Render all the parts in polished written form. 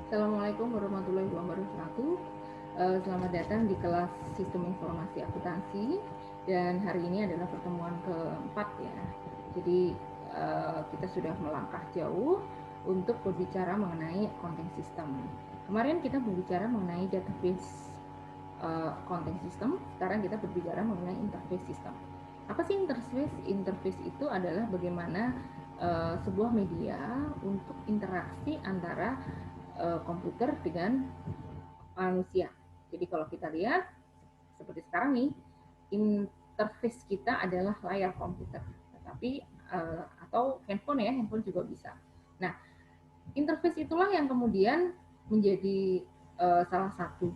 Assalamualaikum warahmatullahi wabarakatuh. Selamat datang di kelas Sistem Informasi Akuntansi, dan hari ini adalah pertemuan keempat ya. Jadi kita sudah melangkah jauh untuk berbicara mengenai accounting system. Kemarin kita berbicara mengenai database accounting system, sekarang kita berbicara mengenai interface system. Apa sih interface? Interface itu adalah bagaimana sebuah media untuk interaksi antara komputer dengan manusia. Jadi kalau kita lihat seperti sekarang nih, interface kita adalah layar komputer, tetapi atau handphone ya, handphone juga bisa. Nah, interface itulah yang kemudian menjadi salah satu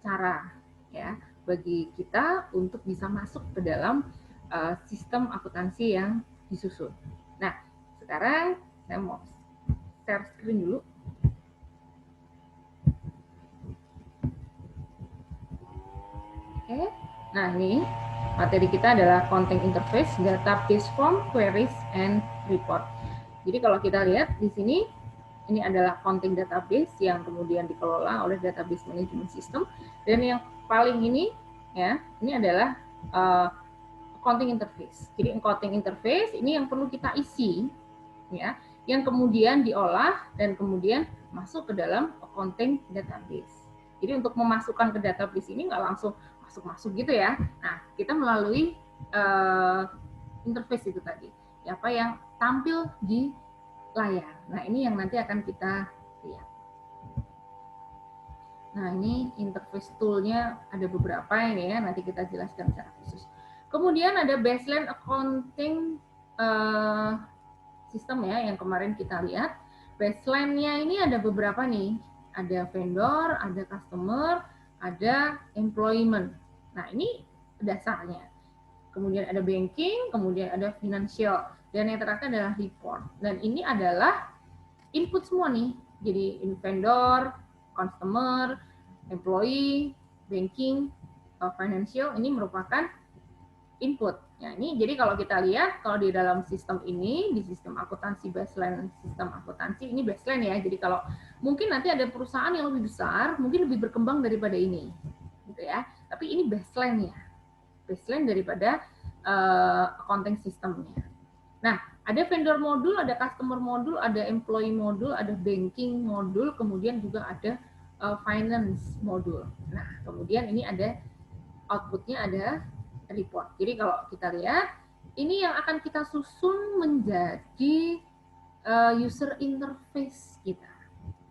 cara ya bagi kita untuk bisa masuk ke dalam sistem akuntansi yang disusun. Nah, sekarang saya mau share screen dulu. Oke, nah ini materi kita adalah content interface, database form, queries, and report. Jadi kalau kita lihat di sini, ini adalah content database yang kemudian dikelola oleh database management system, dan yang paling ini ya, ini adalah accounting interface. Jadi accounting interface ini yang perlu kita isi ya, yang kemudian diolah dan kemudian masuk ke dalam accounting database. Jadi untuk memasukkan ke database ini nggak langsung masuk gitu ya. Nah, kita melalui interface itu tadi, apa yang tampil di layar. Nah, ini yang nanti akan kita lihat. Nah, ini interface tool-nya ada beberapa ini ya, nanti kita jelaskan secara khusus. Kemudian ada baseline accounting sistem ya, yang kemarin kita lihat. Baseline-nya ini ada beberapa nih. Ada vendor, ada customer, ada employment. Nah, ini dasarnya. Kemudian ada banking, kemudian ada financial, dan yang terakhir adalah report. Dan ini adalah input semua nih. Jadi vendor, customer, employee, banking, financial, ini merupakan input. Nah, ini jadi kalau kita lihat, kalau di dalam sistem ini, di sistem akuntansi baseline, sistem akuntansi ini baseline ya. Jadi kalau mungkin nanti ada perusahaan yang lebih besar, mungkin lebih berkembang daripada ini, gitu ya. Tapi ini baseline ya, baseline daripada accounting systemnya. Nah, ada vendor modul, ada customer modul, ada employee modul, ada banking modul, kemudian juga ada finance modul. Nah, kemudian ini ada outputnya, ada report. Jadi kalau kita lihat, ini yang akan kita susun menjadi user interface kita.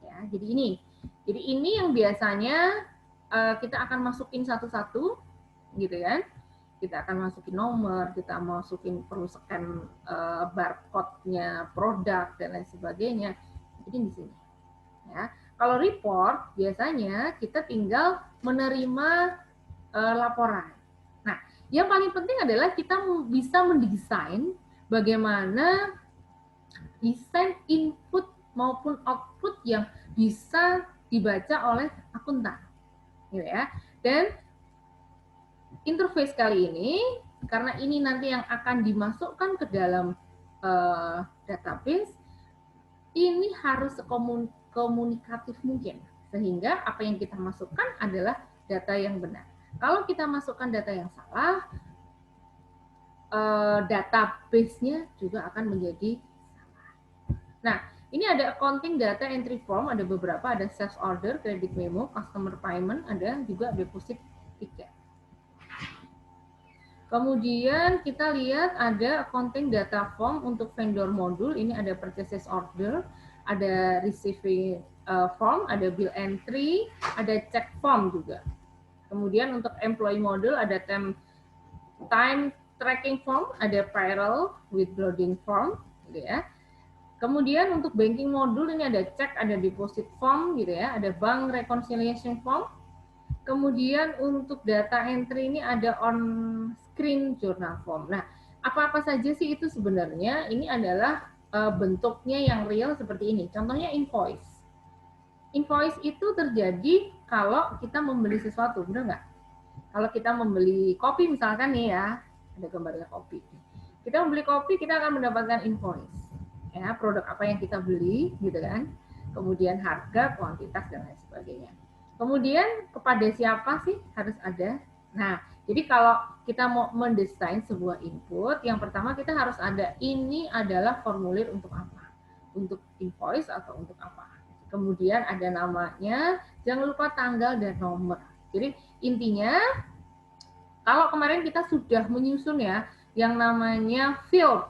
Ya, jadi ini yang biasanya kita akan masukin satu-satu, gitu kan? Kita akan masukin nomor, kita masukin perlu scan barcode-nya produk dan lain sebagainya. Jadi di sini. Ya, kalau report biasanya kita tinggal menerima laporan. Nah, yang paling penting adalah kita bisa mendesain bagaimana desain input maupun output yang bisa dibaca oleh akuntan, gitu ya. Dan interface kali ini, karena ini nanti yang akan dimasukkan ke dalam database, ini harus komunikatif mungkin, sehingga apa yang kita masukkan adalah data yang benar. Kalau kita masukkan data yang salah, database-nya juga akan menjadi salah. Nah, ini ada accounting data entry form, ada beberapa, ada sales order, credit memo, customer payment, ada juga deposit ticket. Kemudian kita lihat ada accounting data form untuk vendor modul, ini ada purchase order, ada receiving form, ada bill entry, ada check form juga. Kemudian untuk employee modul ada time tracking form, ada payroll withholding form, gitu ya. Kemudian untuk banking modul ini ada check, ada deposit form, gitu ya, ada bank reconciliation form. Kemudian untuk data entry ini ada on-screen journal form. Nah, apa-apa saja sih itu sebenarnya? Ini adalah bentuknya yang real seperti ini. Contohnya invoice. Invoice itu terjadi kalau kita membeli sesuatu, benar nggak? Kalau kita membeli kopi misalkan nih ya, ada gambarnya kopi. Kita membeli kopi, kita akan mendapatkan invoice. Ya, produk apa yang kita beli, gitu kan? kemudian harga, kuantitas, dan lain sebagainya. Kemudian kepada siapa sih harus ada? Nah, jadi kalau kita mau mendesain sebuah input, yang pertama kita harus ada, ini adalah formulir untuk apa? Untuk invoice atau untuk apa? Kemudian ada namanya, jangan lupa tanggal dan nomor. Jadi intinya, kalau kemarin kita sudah menyusun ya, yang namanya field,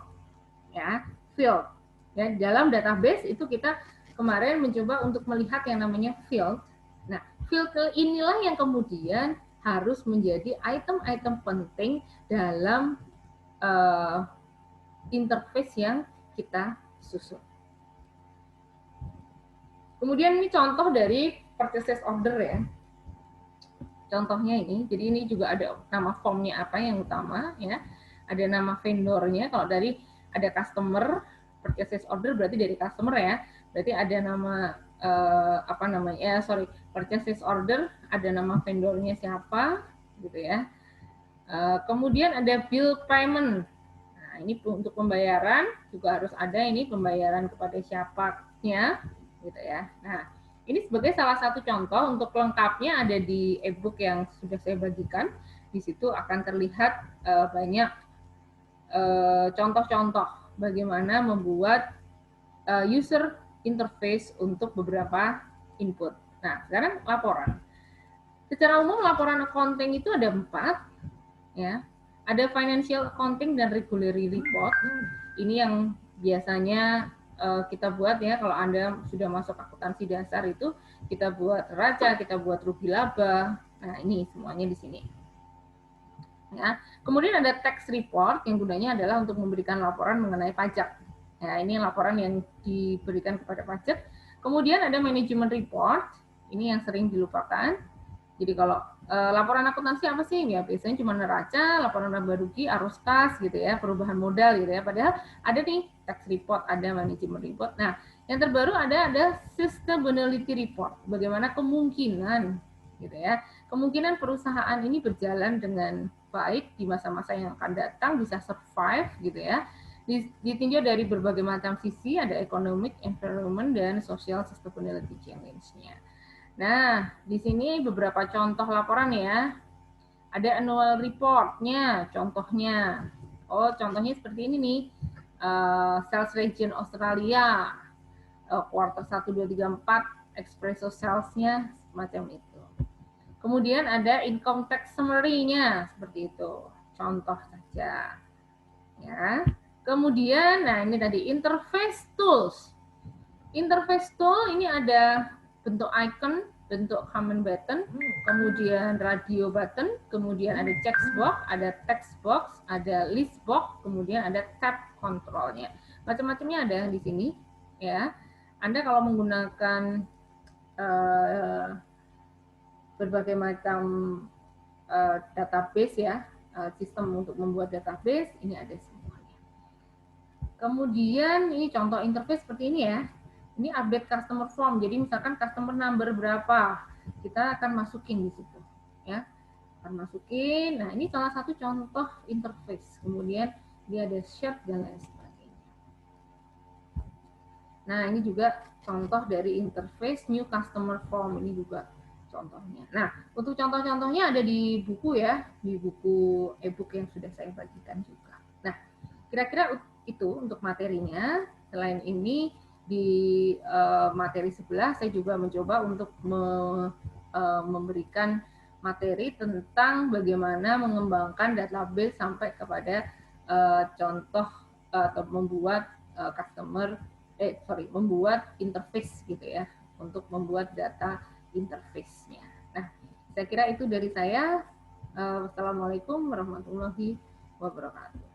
ya, field. Ya, dalam database itu kita kemarin mencoba untuk melihat yang namanya field. Nah, field inilah yang kemudian harus menjadi item-item penting dalam interface yang kita susun. Kemudian ini contoh dari purchase order ya. Contohnya ini, jadi ini juga ada nama formnya apa yang utama ya. Ada nama vendornya, kalau dari ada customer, purchase order berarti dari customer ya. Berarti ada nama apa namanya? Purchase order, ada nama vendornya siapa gitu ya. Kemudian ada bill payment. Nah, ini untuk pembayaran juga harus ada ini pembayaran kepada siapanya gitu ya. Nah, ini sebagai salah satu contoh, untuk lengkapnya ada di e-book yang sudah saya bagikan. Di situ akan terlihat banyak contoh-contoh bagaimana membuat user interface untuk beberapa input. Nah, sekarang laporan. Secara umum laporan accounting itu ada 4, ya. Ada financial accounting dan regulatory report. Ini yang biasanya kita buat ya, kalau Anda sudah masuk akuntansi dasar itu kita buat neraca, kita buat rugi laba. Nah, ini semuanya di sini. Ya. Kemudian ada tax report yang gunanya adalah untuk memberikan laporan mengenai pajak. Ya, ini laporan yang diberikan kepada pajak. Kemudian ada management report, ini yang sering dilupakan. Jadi kalau laporan akuntansi apa sih? Ya biasanya cuma neraca, laporan laba rugi, arus kas gitu ya, perubahan modal gitu ya. Padahal ada nih tax report, ada management report. Nah, yang terbaru ada sustainability report. Bagaimana kemungkinan gitu ya. Kemungkinan perusahaan ini berjalan dengan baik di masa-masa yang akan datang, bisa survive gitu ya. Ditinjau dari berbagai macam sisi, ada economic, environment, dan social sustainability challenge-nya. Nah, di sini beberapa contoh laporan ya. Ada annual report-nya, contohnya. Oh, contohnya seperti ini nih. Sales region Australia, quarter 1, 2, 3, 4, Expresso sales-nya, semacam itu. Kemudian ada income tax summary-nya, seperti itu. Contoh saja. Ya. Kemudian, nah ini tadi, interface tools. Interface tool ini ada bentuk icon, bentuk comment button, kemudian radio button, kemudian ada checkbox, ada text box, ada list box, kemudian ada tab controlnya. Macam-macamnya ada di sini, ya. Anda kalau menggunakan berbagai macam database ya, sistem untuk membuat database, ini ada semuanya. Kemudian ini contoh interface seperti ini ya. Ini update customer form. Jadi misalkan customer number berapa, kita akan masukin di situ, ya. Akan masukin. Nah, ini salah satu contoh interface. Kemudian dia ada share dan lain sebagainya. Nah, ini juga contoh dari interface new customer form. Ini juga contohnya. Nah, untuk contoh-contohnya ada di buku ya, di buku e-book yang sudah saya bagikan juga. Nah, kira-kira itu untuk materinya. Selain ini, di materi sebelah saya juga mencoba untuk memberikan materi tentang bagaimana mengembangkan database sampai kepada contoh atau membuat membuat interface gitu ya, untuk membuat data interface-nya. Nah, saya kira itu dari saya. Wassalamualaikum warahmatullahi wabarakatuh.